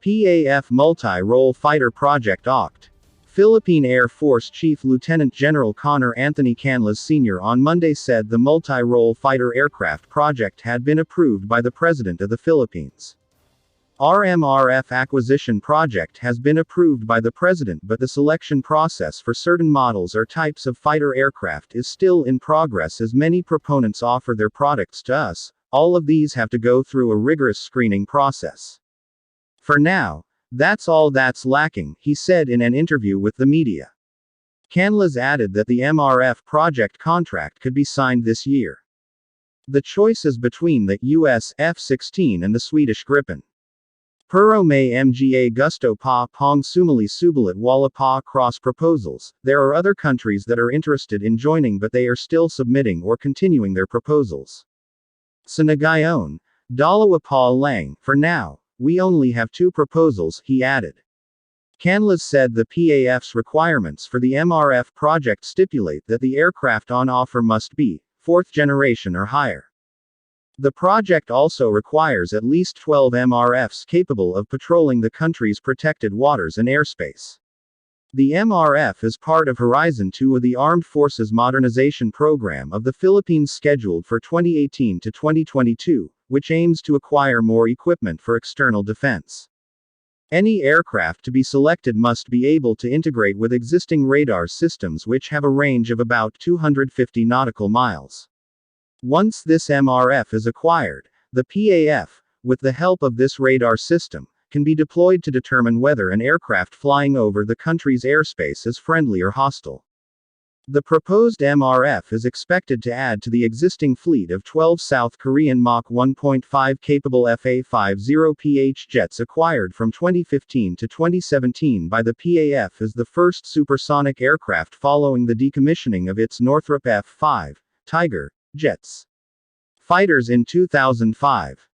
PAF Multi-Role Fighter Project OCT. Philippine Air Force Chief Lieutenant General Connor Anthony Canlas Sr. on Monday said the multi-role fighter aircraft project had been approved by the President of the Philippines. RMRF acquisition project has been approved by the President, but the selection process for certain models or types of fighter aircraft is still in progress as many proponents offer their products to us. All of these have to go through a rigorous screening process. For now, that's all that's lacking, he said in an interview with the media. Canlas added that the MRF project contract could be signed this year. The choice is between the US F-16 and the Swedish Gripen. Pero may mga gusto pa pong sumali subalit wala pa cross proposals. There are other countries that are interested in joining, but they are still submitting or continuing their proposals. Sa ngayon, dalawa pa lang, for now, we only have 2 proposals, he added. Canlas said the PAF's requirements for the MRF project stipulate that the aircraft on offer must be 4th generation or higher. The project also requires at least 12 MRFs capable of patrolling the country's protected waters and airspace. The MRF is part of Horizon 2 of the Armed Forces Modernization Program of the Philippines scheduled for 2018 to 2022, which aims to acquire more equipment for external defense. Any aircraft to be selected must be able to integrate with existing radar systems which have a range of about 250 nautical miles. Once this MRF is acquired, the PAF, with the help of this radar system, can be deployed to determine whether an aircraft flying over the country's airspace is friendly or hostile. The proposed MRF is expected to add to the existing fleet of 12 South Korean Mach 1.5 capable FA-50PH jets acquired from 2015 to 2017 by the PAF as the first supersonic aircraft following the decommissioning of its Northrop F-5 Tiger jets fighters in 2005.